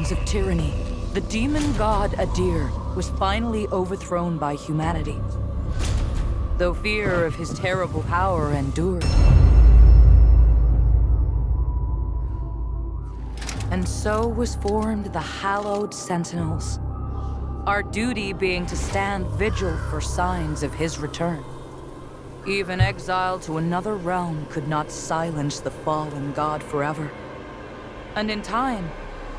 beginnings of tyranny, the demon god Adir was finally overthrown by humanity. Though fear of his terrible power endured. And so was formed the hallowed Sentinels, our duty being to stand vigil for signs of his return. Even exile to another realm could not silence the fallen god forever. And in time,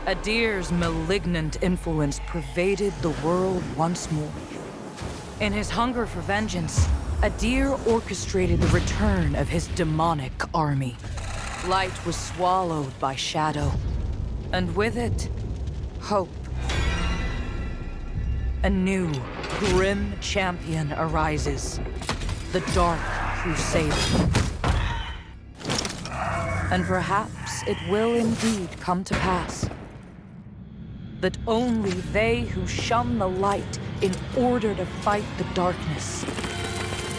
Adir's malignant influence pervaded the world once more. In his hunger for vengeance, Adir orchestrated the return of his demonic army. Light was swallowed by shadow, and with it, hope. A new, grim champion arises. The Dark Crusader. And perhaps it will indeed come to pass that only they who shun the light in order to fight the darkness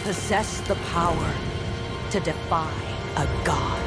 possess the power to defy a god.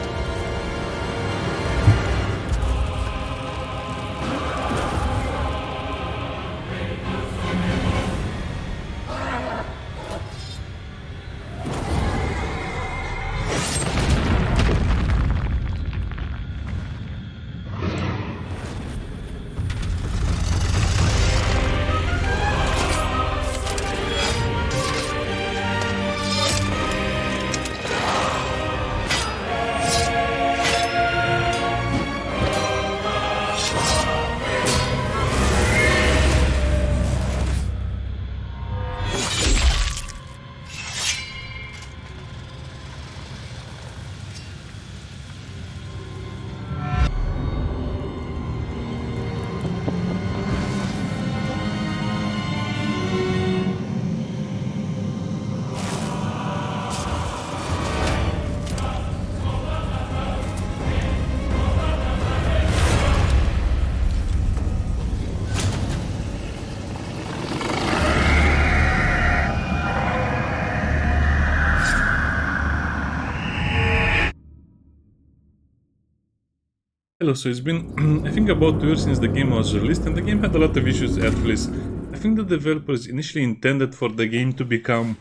Hello, so it's been, I think, about 2 years since the game was released, and the game had a lot of issues at release. I think the developers initially intended for the game to become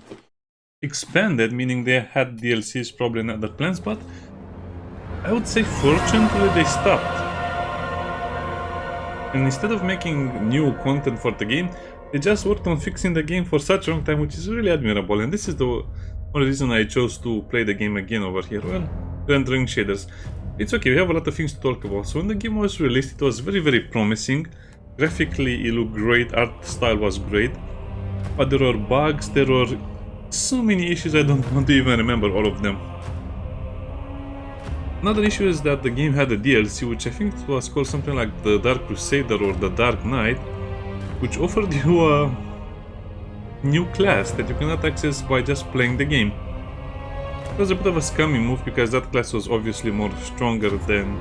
expanded, meaning they had DLCs probably and other plans, but I would say fortunately they stopped. And instead of making new content for the game, they just worked on fixing the game for such a long time, which is really admirable, and this is the only reason I chose to play the game again over here. Well, rendering shaders. It's okay, we have a lot of things to talk about. So when the game was released, it was very promising. Graphically, it looked great, art style was great. But there were bugs, there were so many issues, I don't want to even remember all of them. Another issue is that the game had a DLC, which I think was called something like the Dark Crusader or the Dark Knight, which offered you a new class that you cannot access by just playing the game. It was a bit of a scummy move because that class was obviously stronger than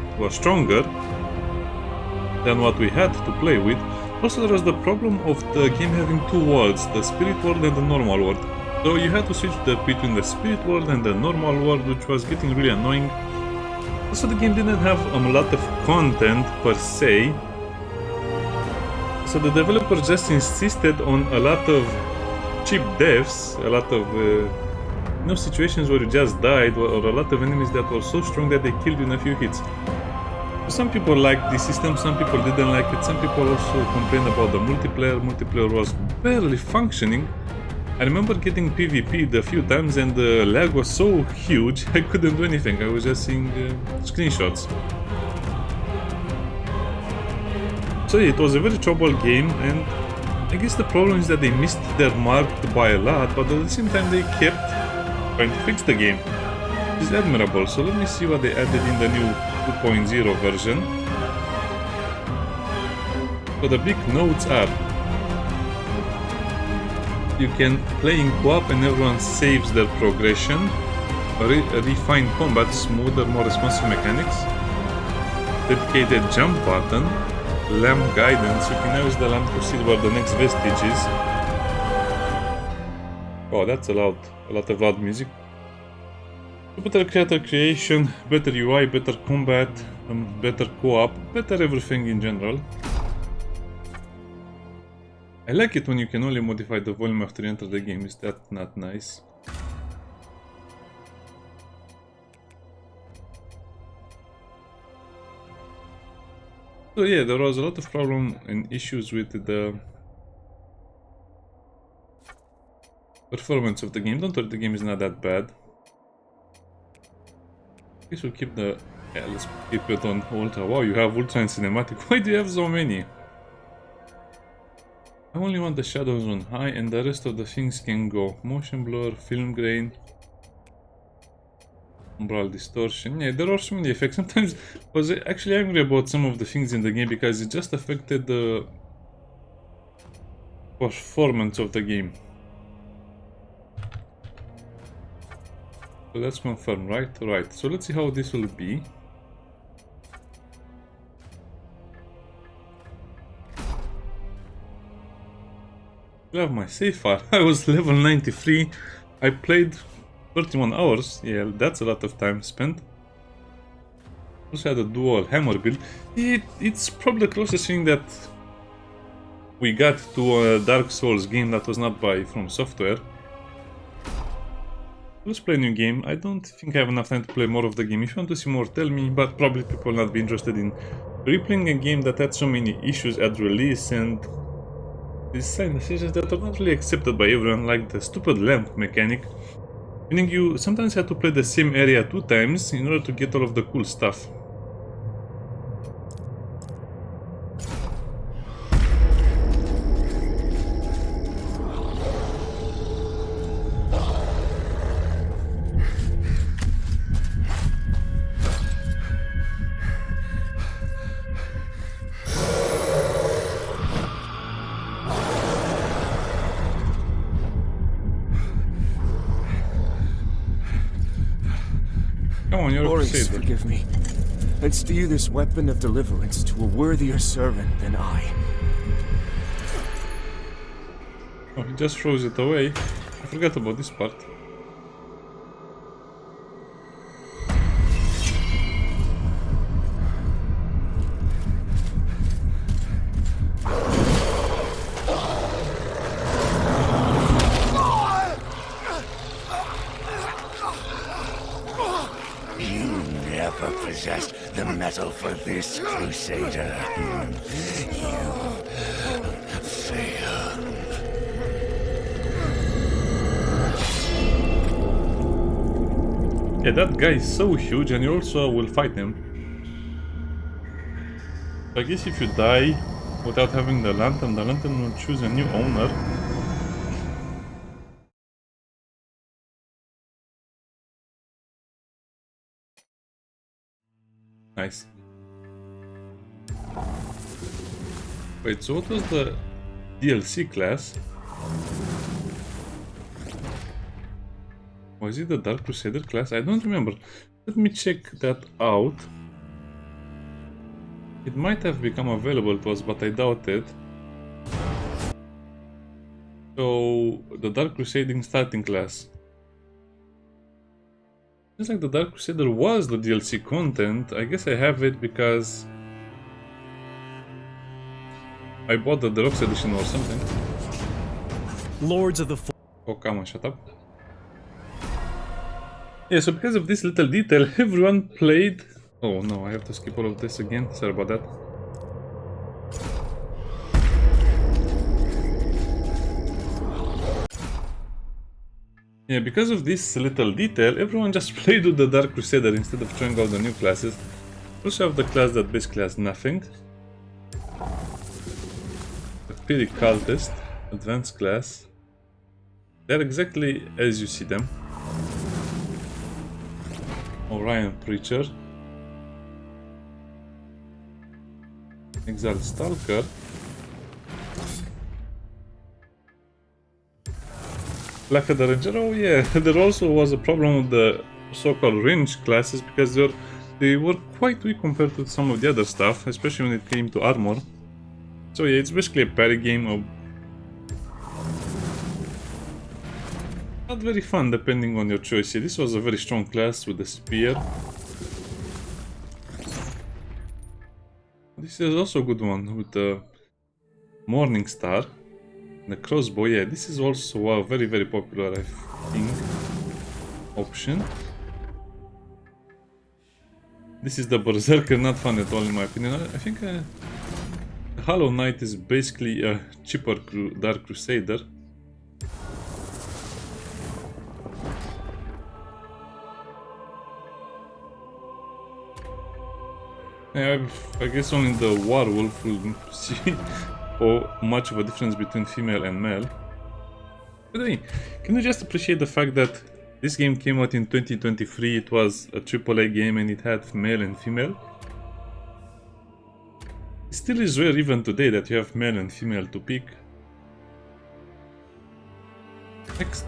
what we had to play with. Also, there was the problem of the game having 2 worlds, the spirit world and the normal world. So you had to switch between the spirit world and the normal world, which was getting really annoying. Also, the game didn't have a lot of content per se, so the developers just insisted on a lot of cheap deaths, a lot of situations where you just died, or a lot of enemies that were so strong that they killed you in a few hits. Some people liked this system, some people didn't like it, some people also complained about the multiplayer. Multiplayer was barely functioning. I remember getting PvP'd a few times and the lag was so huge I couldn't do anything, I was just seeing screenshots. So yeah, it was a very trouble game, and I guess the problem is that they missed their mark by a lot, but at the same time they kept trying to fix the game. It's admirable. So let me see what they added in the new 2.0 version. So the big notes are: you can play in co-op and everyone saves their progression, refined combat, smoother, more responsive mechanics, dedicated jump button, lamp guidance, you can now use the lamp to see where the next vestige is. Oh, that's a lot of loud music. Better character creation, better UI, better combat, better co-op, better everything in general. I like it when you can only modify the volume after you enter the game. Is that not nice? So yeah, there was a lot of problem and issues with the performance of the game. Don't worry, the game is not that bad. I guess we'll keep the... Yeah, let's keep it on ultra. Wow, you have ultra and cinematic. Why do you have so many? I only want the shadows on high and the rest of the things can go. Motion blur, film grain, umbral distortion. Yeah, there are so many effects. Sometimes I was actually angry about some of the things in the game because it just affected the performance of the game. So let's confirm, right? Right. So let's see how this will be. I have my save file. I was level 93. I played 31 hours. Yeah, that's a lot of time spent. Also had a dual hammer build. It's probably the closest thing that we got to a Dark Souls game that was not by From Software. Let's play a new game. I don't think I have enough time to play more of the game. If you want to see more, tell me, but probably people will not be interested in replaying a game that had so many issues at release and design decisions that are not really accepted by everyone, like the stupid lamp mechanic, meaning you sometimes have to play the same area 2 times in order to get all of the cool stuff. Come on, you're a crusader. Forgive me. And steer this weapon of deliverance to a worthier servant than I. Oh, he just throws it away. I forgot about this part. Possessed the metal for this, Crusader. You failed. Yeah, that guy is so huge, and you also will fight him. I guess if you die without having the lantern will choose a new owner. Nice. Wait, so what was the DLC class? Was it the Dark Crusader class? I don't remember. Let me check that out. It might have become available to us, but I doubt it. So, the Dark Crusading starting class. Seems like the Dark Crusader was the DLC content. I guess I have it because I bought the deluxe edition or something. Lords of the Oh, come on, shut up. Yeah, so because of this little detail, everyone played... Oh no, I have to skip all of this again. Sorry about that. Yeah, because of this little detail, everyone just played with the Dark Crusader instead of trying out the new classes. We also have the class that basically has nothing. The Piri Cultist, advanced class. They're exactly as you see them. Orion Preacher. Exiled Stalker. Blackadder Ranger. Oh yeah, there also was a problem with the so-called range classes because they were quite weak compared to some of the other stuff, especially when it came to armor. So yeah, it's basically a parry game of... not very fun depending on your choice. Yeah, this was a very strong class with the spear. This is also a good one with the Morning Star. The crossbow, yeah, this is also a very, very popular, I think, option. This is the Berserker, not fun at all in my opinion. I think Hollow Knight is basically a cheaper Dark Crusader. Yeah, I guess only the werewolf will see much of a difference between female and male. By the way, can you just appreciate the fact that this game came out in 2023, it was a AAA game and it had male and female? It still is rare even today that you have male and female to pick. Next.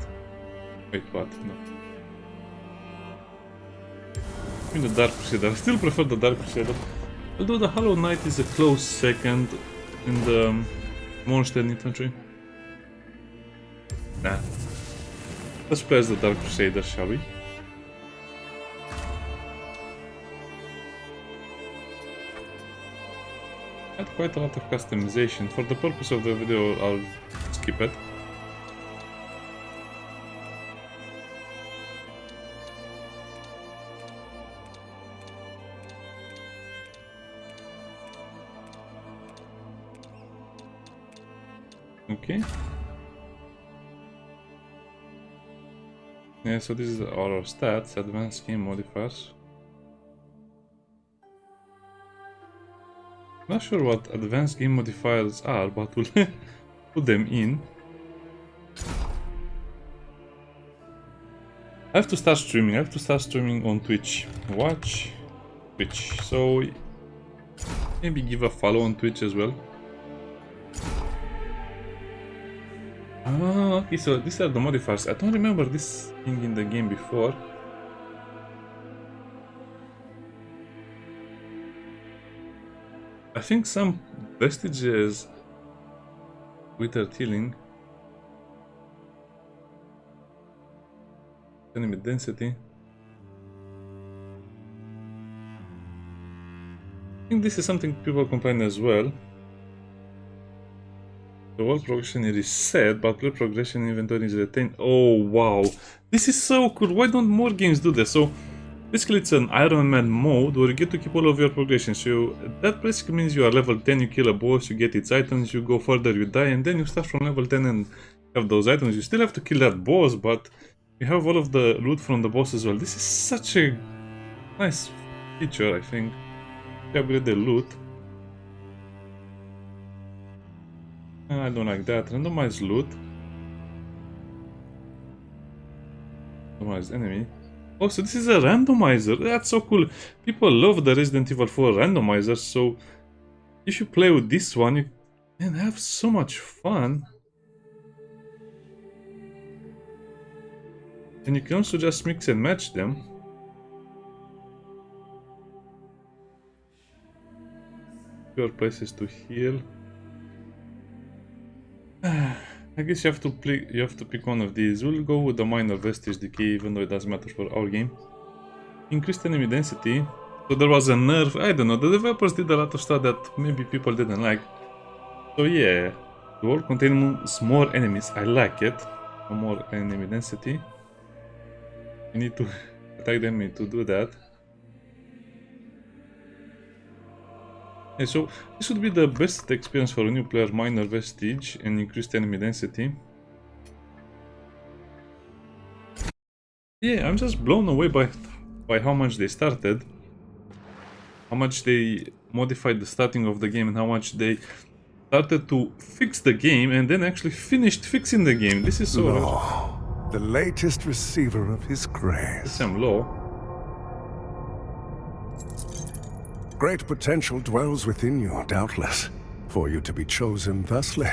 Wait, what? No. I mean the Dark Crusader. I still prefer the Dark Crusader. Although the Hollow Knight is a close second in the Monster Infantry. Nah. Let's play as the Dark Crusader, shall we? Had quite a lot of customization. For the purpose of the video, I'll skip it. Okay. Yeah, so this is our stats, advanced game modifiers. Not sure what advanced game modifiers are, but we'll put them in. I have to start streaming. I have to start streaming on Twitch. Watch Twitch. So maybe give a follow on Twitch as well. Ah, okay, so these are the modifiers. I don't remember this thing in the game before. I think some vestiges withered healing. Enemy density. I think this is something people complain as well. The world progression is reset, but play progression inventory is retained. Oh wow, this is so cool. Why don't more games do this? So basically it's an Iron Man mode where you get to keep all of your progression. So that basically means you are level 10, you kill a boss, you get its items, you go further, you die, and then you start from level 10 and have those items. You still have to kill that boss, but you have all of the loot from the boss as well. This is such a nice feature, I think. You upgrade the loot. I don't like that. Randomized loot. Randomized enemy. Oh, so this is a randomizer. That's so cool. People love the Resident Evil 4 randomizers, so if you play with this one, you can have so much fun. And you can also just mix and match them. Your places to heal. I guess you have to pick one of these. We'll go with the minor vestige decay, even though it doesn't matter for our game. Increased enemy density. So there was a nerf. I don't know. The developers did a lot of stuff that maybe people didn't like. So yeah, the world contains more enemies. I like it. More enemy density. You need to attack them to do that. Yeah, so this would be the best experience for a new player, minor vestige and increased enemy density. Yeah, I'm just blown away by how much they started, how much they modified the starting of the game, and how much they started to fix the game and then actually finished fixing the game. This is so Law, the latest receiver of his grace. Sam Law. Great potential dwells within you, doubtless, for you to be chosen thusly.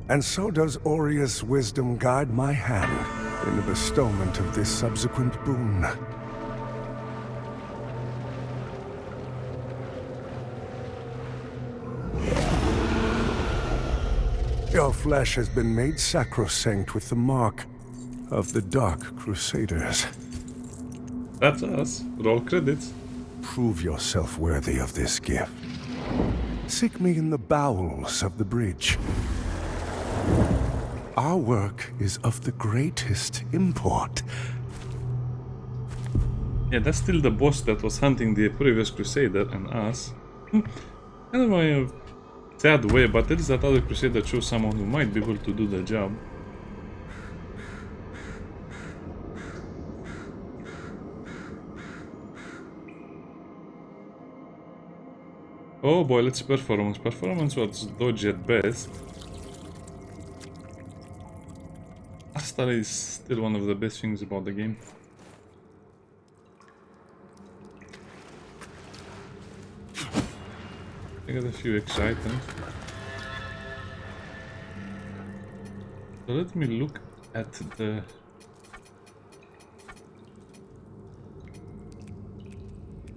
And so does Aurea's wisdom guide my hand in the bestowment of this subsequent boon. Your flesh has been made sacrosanct with the mark of the Dark Crusaders. That's us. Roll credits. Prove yourself worthy of this gift. Seek me in the bowels of the bridge, Our work is of the greatest import. Yeah, that's still the boss that was hunting the previous Crusader and us. Kind of a sad way, but there is that other Crusader chose someone who might be able to do the job. Oh boy, let's see performance. Performance was dodgy at best. Asta is still one of the best things about the game. I got a few extra items. So let me look at the...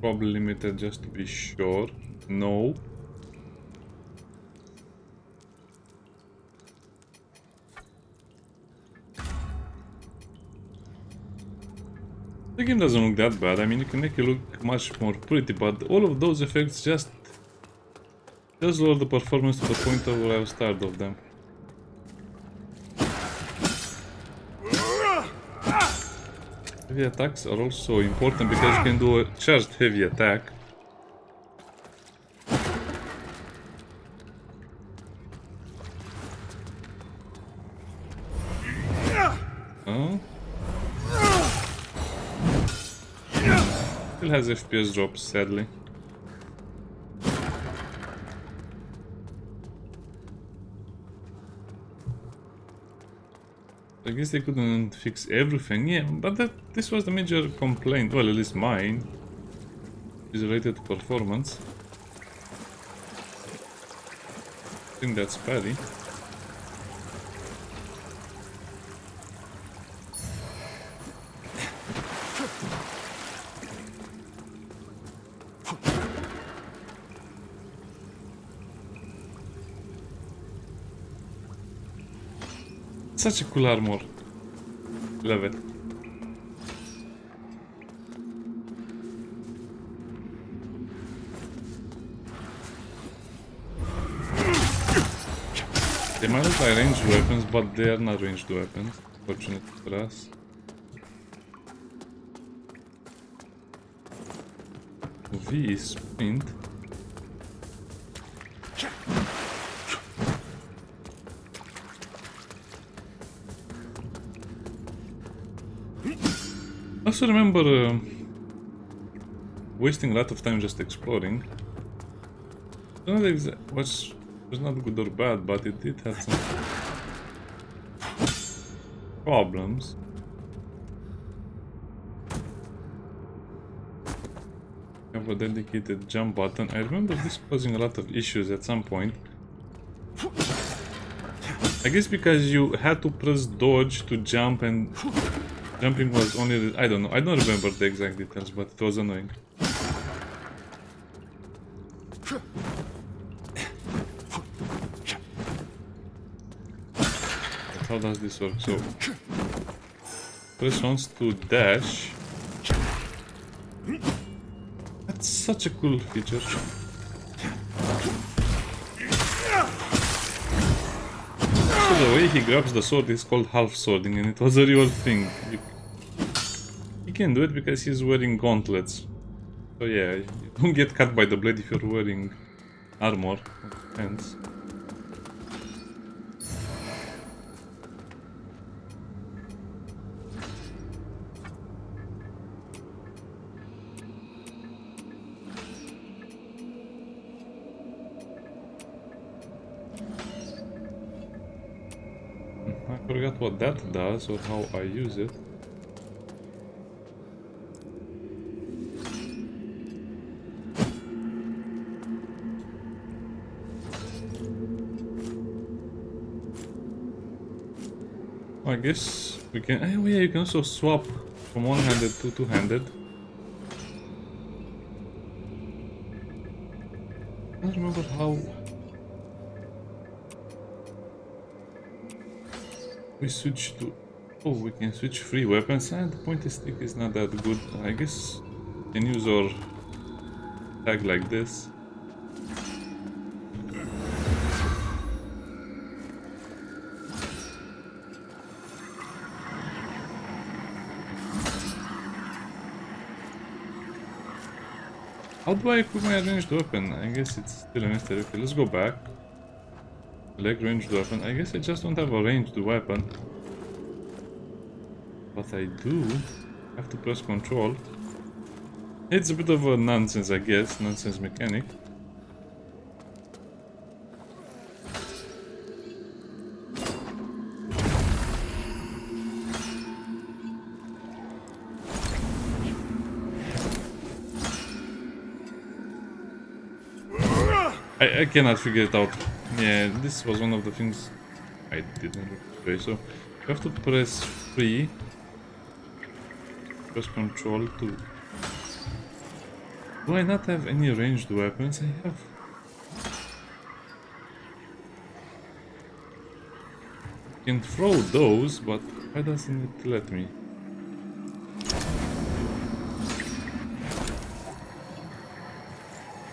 Probably limited just to be sure. No. The game doesn't look that bad. I mean, you can make it look much more pretty, but all of those effects just lower the performance to the point of where I was tired of them. Heavy attacks are also important because you can do a charged heavy attack. Oh. Still has FPS drops, sadly. I guess they couldn't fix everything, yeah, but this was the major complaint, well, at least mine, is related to performance. I think that's Paddy. Such a cool armor. Love it. They might look like ranged weapons, but they are not ranged weapons, fortunately for us. V is sprint. I also remember wasting a lot of time just exploring. I don't know which was not good or bad, but it did have some problems. I have a dedicated jump button. I remember this causing a lot of issues at some point. I guess because you had to press dodge to jump, and jumping was only... I don't know. I don't remember the exact details, but it was annoying. But how does this work? So, press once to dash. That's such a cool feature. So the way he grabs the sword is called half swording, and it was a real thing. He can do it because he's wearing gauntlets. So yeah, you don't get cut by the blade if you're wearing armor or defense. I forgot what that does or how I use it. I guess we can... Oh yeah, you can also swap from one-handed to two-handed. I don't remember how... we switch to... Oh, we can switch free weapons, and the pointy stick is not that good. I guess we can use our tag like this. How do I equip my ranged weapon? I guess it's still a mystery. Okay, let's go back. Select ranged weapon. I guess I just don't have a ranged weapon. But I do have to press control. It's a bit of a nonsense, I guess. Nonsense mechanic. I cannot figure it out. Yeah, this was one of the things I didn't play. So you have to press free, press control to. Do I not have any ranged weapons? I have. I can throw those, but why doesn't it let me?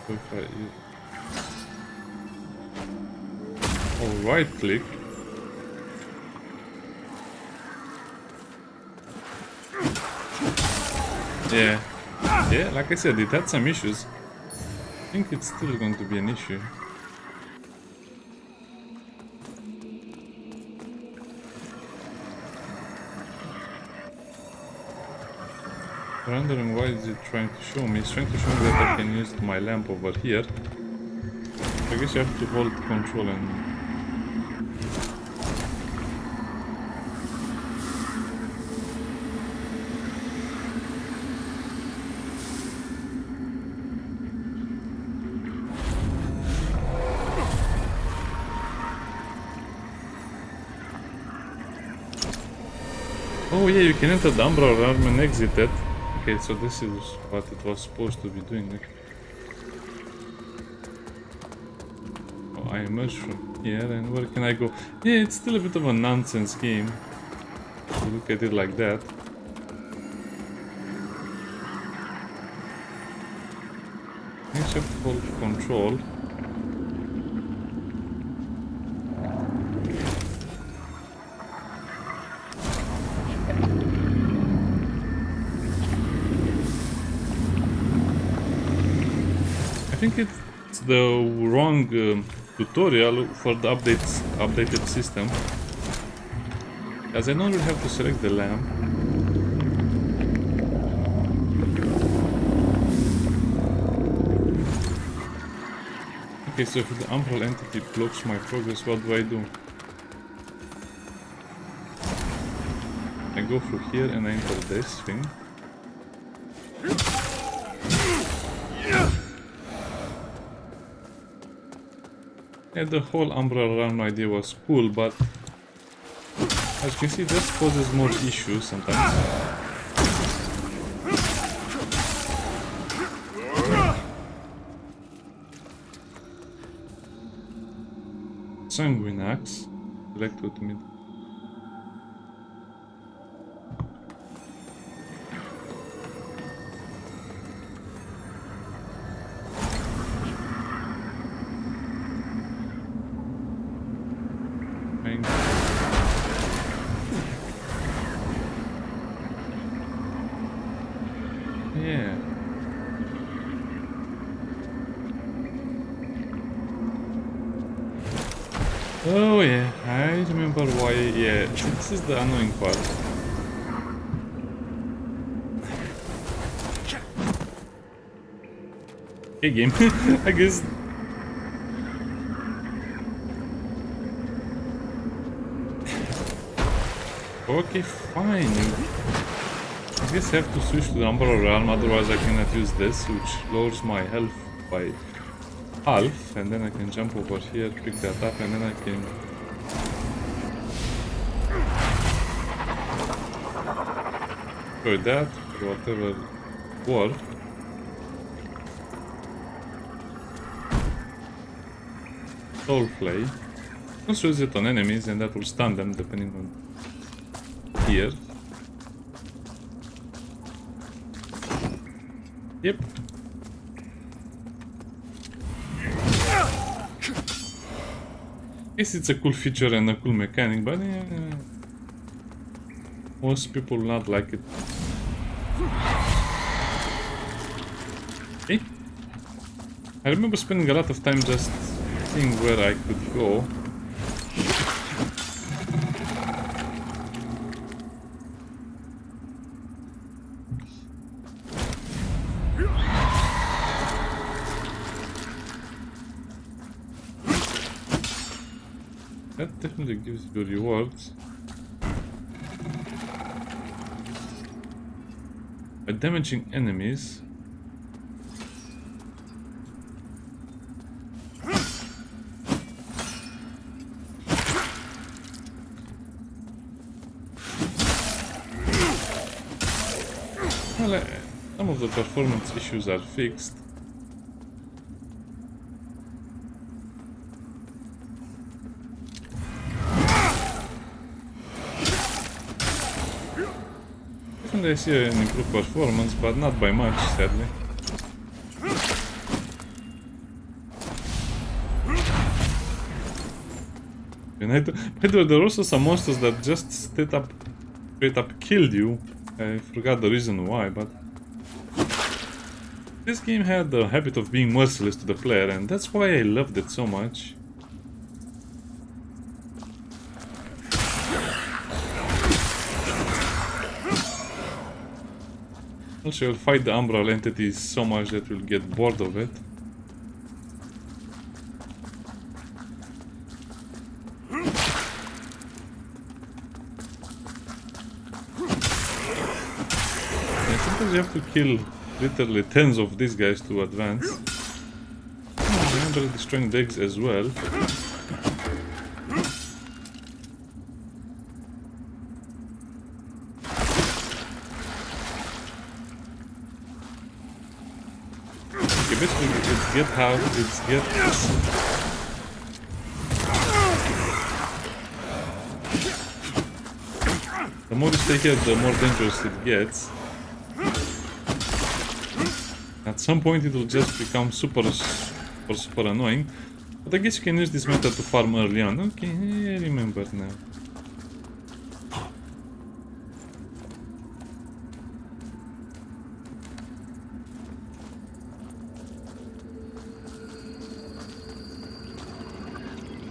So if I right click. Yeah. Yeah, like I said, it had some issues. I think it's still going to be an issue. Wondering why is it trying to show me? It's trying to show me that I can use my lamp over here. I guess you have to hold control and oh yeah, you can enter the Umbral realm and exit it. Okay, so this is what it was supposed to be doing. Oh, I emerged from here, and where can I go? Yeah, it's still a bit of a nonsense game. You look at it like that. I just have to hold control. I think it's the wrong tutorial for the updated system, as I don't really have to select the lamp. Okay, so if the umbral entity blocks my progress, what do I do? I go through here and I enter this thing. Yeah, the whole Umbral realm idea was cool, but as you can see, this causes more issues sometimes. Sanguine axe, select with mid. Yeah. Oh yeah, I remember why. Yeah, this is the annoying part. Hey game, I guess. Okay, fine. I guess I have to switch to the Umbral realm, otherwise I cannot use this, which lowers my health by half, and then I can jump over here, pick that up, and then I can do that for whatever worth. Soul flay. Also use it on enemies, and that will stun them depending on here. Yep. Guess it's a cool feature and a cool mechanic, but most people not like it. Okay. I remember spending a lot of time just seeing where I could go. That definitely gives you rewards. By damaging enemies. Well, some of the performance issues are fixed. I see an improved performance, but not by much, sadly. And by the way, there are also some monsters that just straight up killed you. I forgot the reason why, but this game had the habit of being merciless to the player, and that's why I loved it so much. Also, you'll fight the umbral entities so much that you'll get bored of it. And sometimes you have to kill literally tens of these guys to advance. Remember destroying the eggs as well. Basically, it's get hard, it's get... The more you stay here, the more dangerous it gets. At some point it will just become super annoying. But I guess you can use this method to farm early on. Okay, I remember now.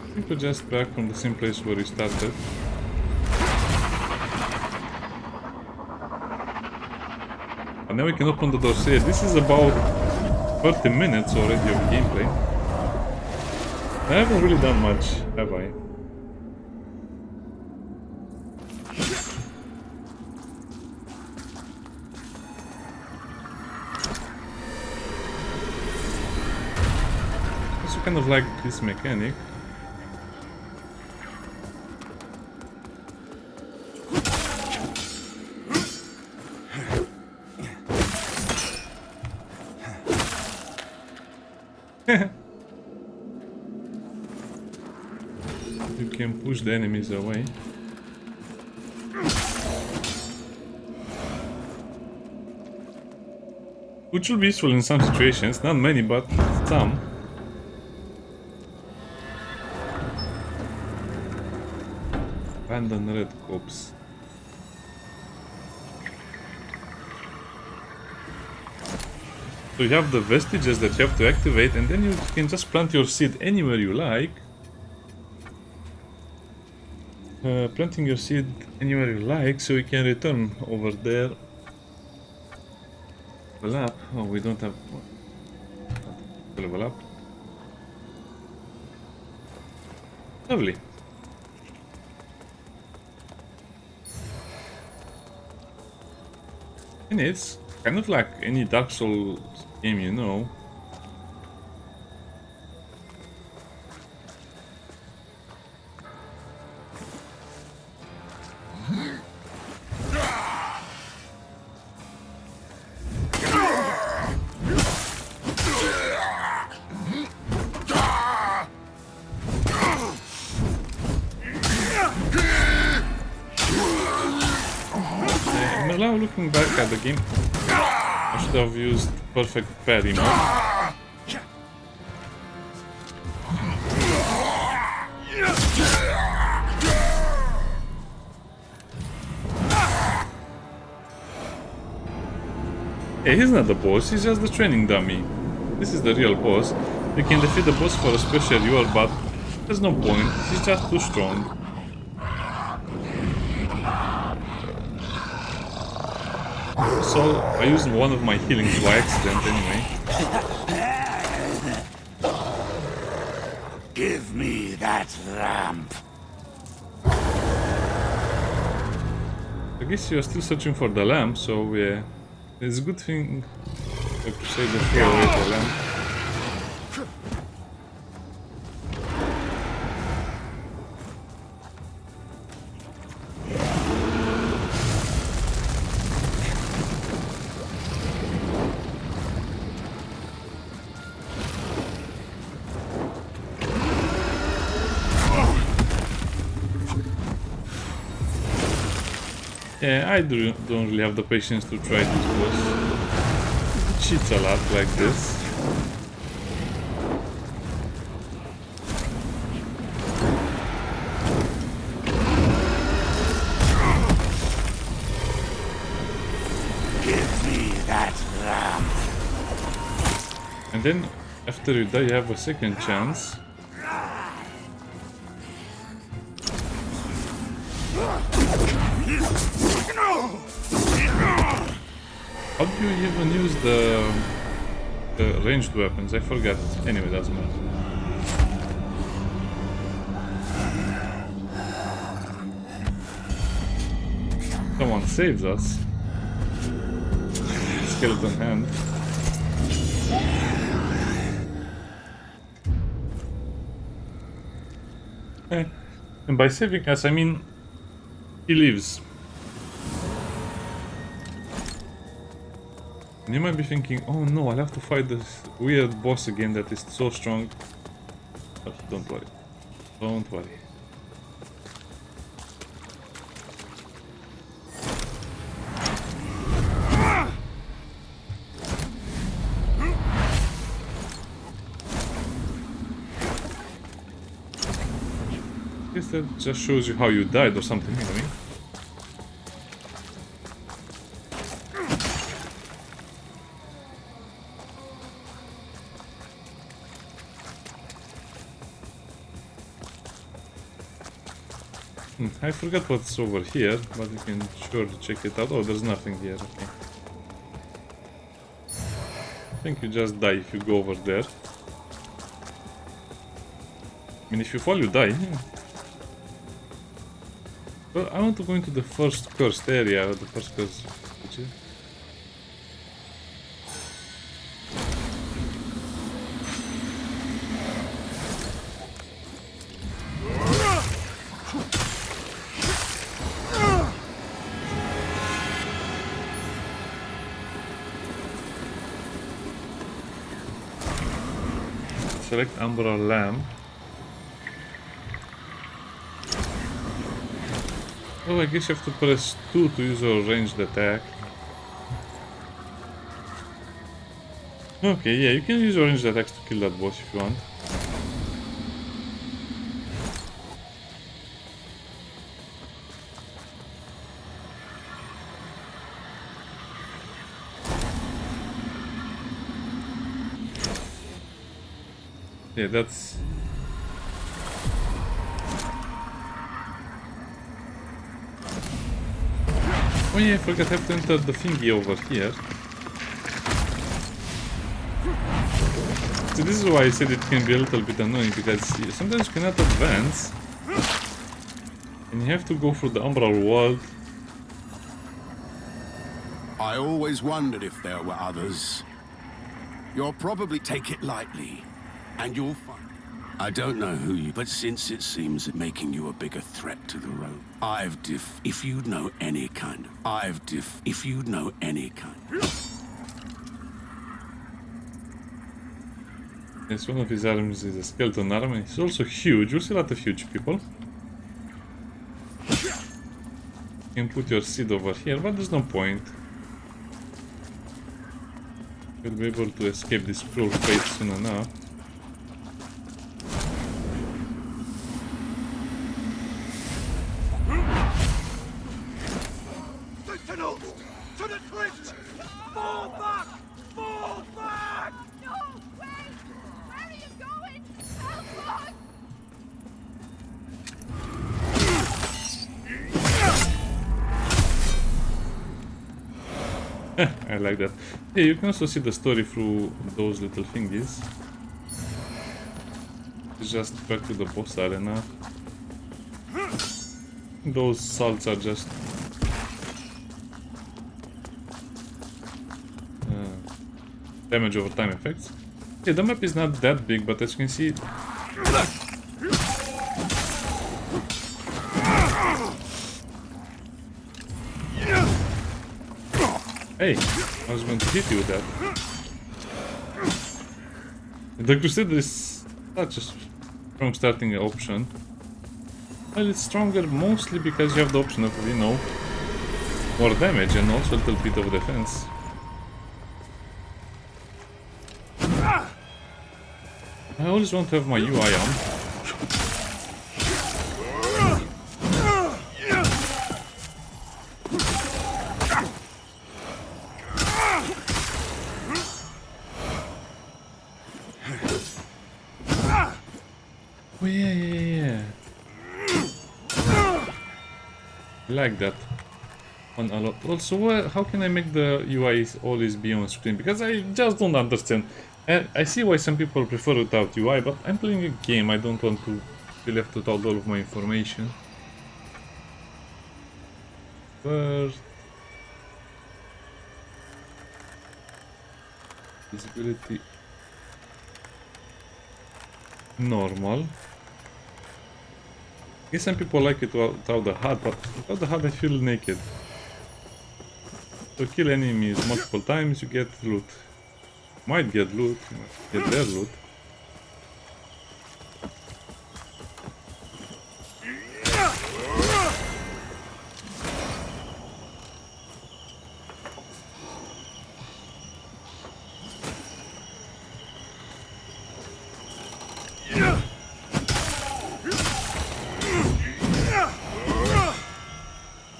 I think we're just back from the same place where we started. And now we can open the door. So yeah, this is about 30 minutes already of gameplay. I haven't really done much, have I? I also kind of like this mechanic. You can push the enemies away. Which will be useful in some situations, not many, but some. Abandoned red corpse. So you have the vestiges that you have to activate, and then you can just plant your seed anywhere you like. Planting your seed anywhere you like, so you can return over there. Level up. Oh, we don't have level up. Lovely. And it's kind of like any Dark Souls game, you know. Now looking back at the game, I should have used perfect parry mode. Hey, he's not the boss, he's just the training dummy. this is the real boss. You can defeat the boss for a special reward, but there's no point. He's just too strong. So I used one of my healings by accident anyway. Give me that lamp. I guess you're still searching for the lamp, so yeah, it's a good thing the Crusader threw away the lamp. Yeah, I don't really have the patience to try this boss. It cheats a lot like this. Give me that lamp. And then after you die, you have a second chance. How do you even use the ranged weapons? I forgot. Anyway, doesn't matter. Someone saves us. Skeleton hand. And by saving us, I mean he lives. And you might be thinking, oh no, I'll have to fight this weird boss again that is so strong. But don't worry. Don't worry. I guess that just shows you how you died or something, anyway. I forgot what's over here, but you can surely check it out. Oh, there's nothing here, okay. I think you just die if you go over there. I mean, if you fall, you die. Well, I want to go into the first cursed area, the first cursed... Select Umbral Lamp. Oh, I guess you have to press 2 to use a ranged attack. Okay, yeah, you can use your ranged attacks to kill that boss if you want. Yeah, that's... Oh yeah, I forgot I have to enter the thingy over here. So this is why I said it can be a little bit annoying, because sometimes you cannot advance. And you have to go through the umbral world. I always wondered if there were others. You'll probably take it lightly, and you'll find... I don't know who you... But since it seems making you a bigger threat to the road, if you'd know any kind of... if you'd know any kind of... Yes, one of his arms is a skeleton arm, and he's also huge. You'll see a lot of huge people. You can put your seed over here, but there's no point. You'll be able to escape this cruel fate soon enough. Sentinels! To the cliffs! Fall back! Fall back! I like that. Yeah, you can also see the story through those little thingies. It's just back to the boss arena. Those salts are just damage over time effects. Yeah, the map is not that big, but as you can see... Hey, I was going to hit you with that. The Crusader is such a strong starting option. Well, it's stronger mostly because you have the option of, you know, more damage and also a little bit of defense. I always want to have my UI on. Oh yeah. I like that one a lot. Also, how can I make the UI always be on screen? Because I just don't understand. And I see why some people prefer without UI, but I'm playing a game. I don't want to be left without all of my information. First, visibility normal. I guess some people like it without the HUD, but without the HUD I feel naked. So kill enemies multiple times, you get loot. Might get loot, get their loot.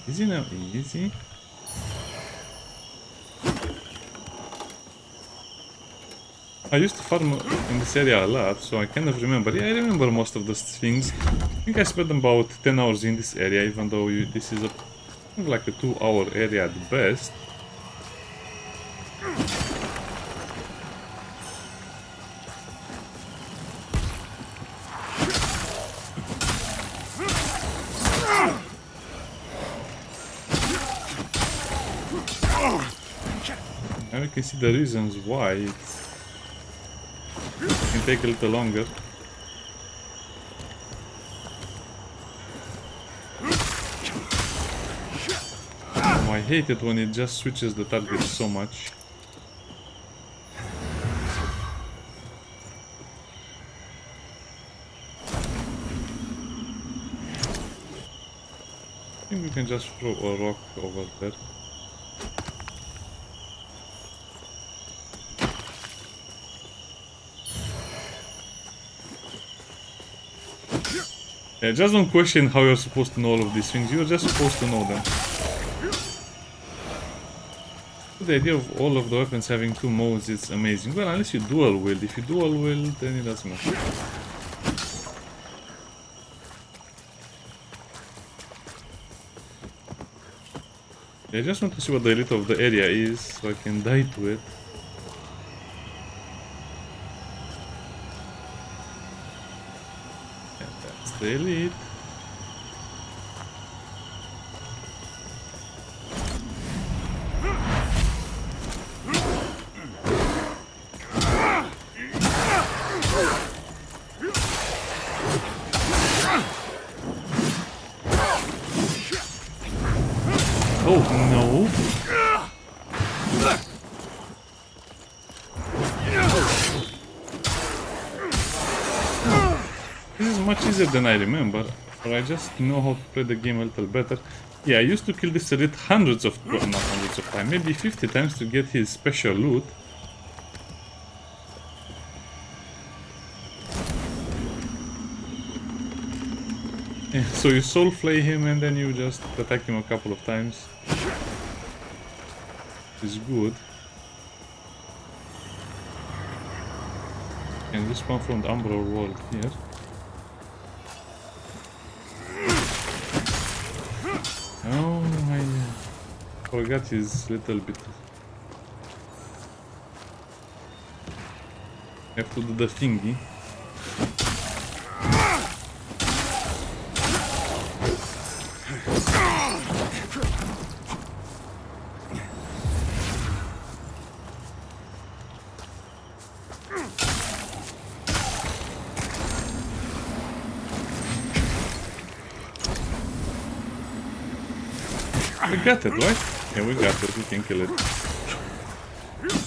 Easy now, easy. I used to farm in this area a lot, so I kind of remember. Yeah, I remember most of those things. I think I spent about 10 hours in this area, even though this is like a 2-hour area at best. Now you can see the reasons why it can take a little longer. I hate it when it just switches the target so much. I think we can just throw a rock over there. Yeah, just don't question how you're supposed to know all of these things, you're just supposed to know them. The idea of all of the weapons having 2 modes is amazing. Well, unless you dual wield. If you dual wield, then it doesn't matter. Yeah, I just want to see what the elite of the area is, so I can die to it. Yeah, that's the elite. Oh no! This is much easier than I remember, or I just know how to play the game a little better. Yeah, I used to kill this elite hundreds of, well, not hundreds of times, maybe 50 times to get his special loot. Yeah, so you soul flay him and then you just attack him a couple of times. Is good. And this one from the Umbral world here. Oh, I forgot his little bit Have to do the thingy. We got it, right? Yeah, we got it. We can kill it.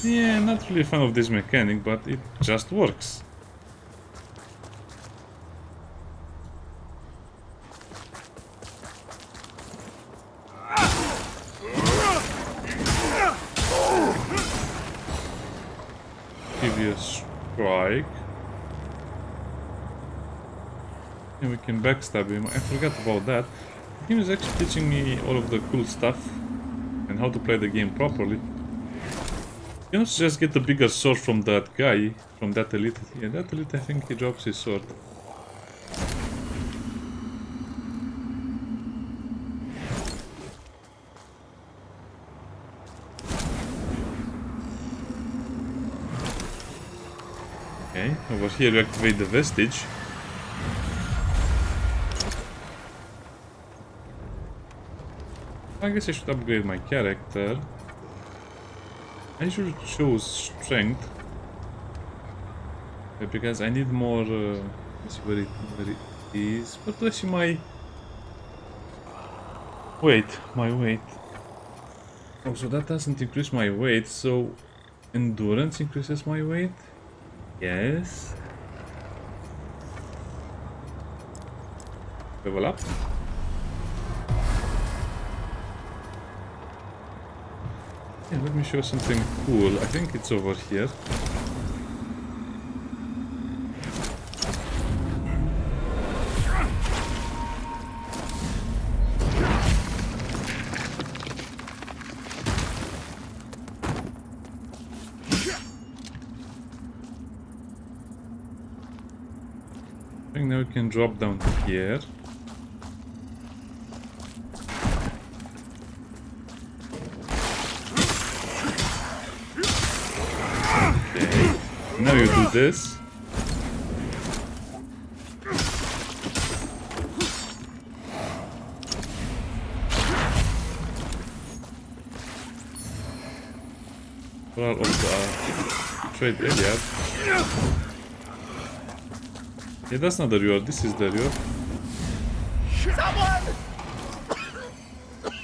Yeah, not really a fan of this mechanic, but it just works. Give you a strike. And we can backstab him. I forgot about that. The game is actually teaching me all of the cool stuff and how to play the game properly. You don't just get the bigger sword from that guy, from that elite. Yeah, that elite, I think he drops his sword. Okay, over here we activate the vestige. I guess I should upgrade my character. I should choose strength because I need more. Let's see where it is. But let's see my weight. My weight. Oh, so that doesn't increase my weight. So endurance increases my weight. Yes. Level up. Yeah, let me show something cool. I think it's over here. I think now we can drop down here. Now you do this. Well, of the trade area. Yeah, that's not the reward. This is the reward. Someone!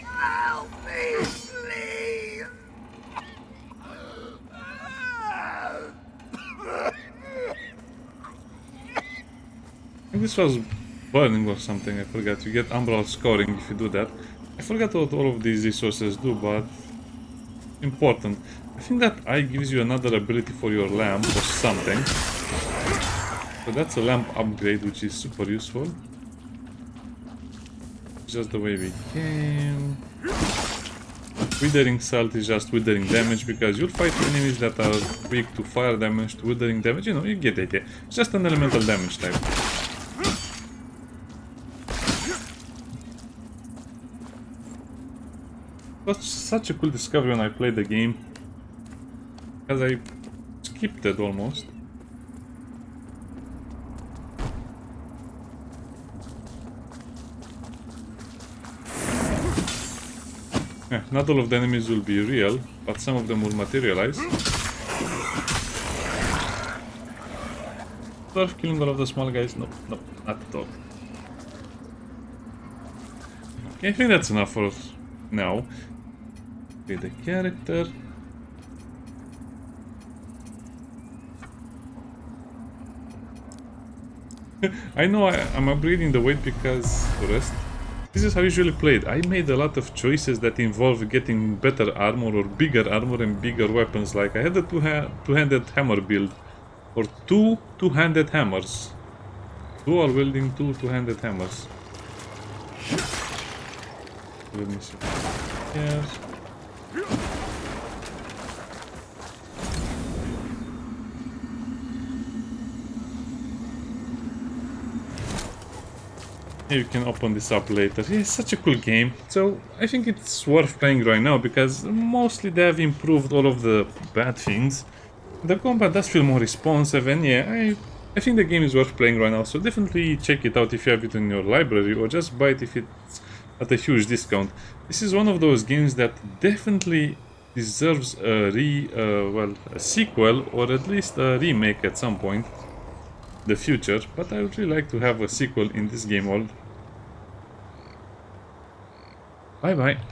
Help me, please! I think this was burning or something. I forgot. You get umbral scoring if you do that. I forgot what all of these resources do, but important. I think that eye gives you another ability for your lamp or something. So that's a lamp upgrade, which is super useful. Just the way we came. Withering salt is just withering damage because you'll fight enemies that are weak to fire damage, to withering damage. You know, you get the idea. It's just an elemental damage type. It was such a cool discovery when I played the game. Because I skipped it almost. Yeah, not all of the enemies will be real, but some of them will materialize. Worth killing all of the small guys? Nope, nope, not at all. Okay, I think that's enough for now. Okay, the character. I know I'm upgrading the weight because rest. This is how I usually play it. I made a lot of choices that involve getting better armor or bigger armor and bigger weapons. Like I had the two-handed hammer build. Or two two-handed hammers. Dual wielding two-handed hammers. Let me see. Yes. You can open this up later. Yeah, it's such a cool game. So I think it's worth playing right now because mostly they have improved all of the bad things. The combat does feel more responsive, and yeah, I think the game is worth playing right now, so definitely check it out if you have it in your library, or just buy it if it's at a huge discount. This is one of those games that definitely deserves a sequel, or at least a remake at some point in the future, but I would really like to have a sequel in this game world. Bye bye.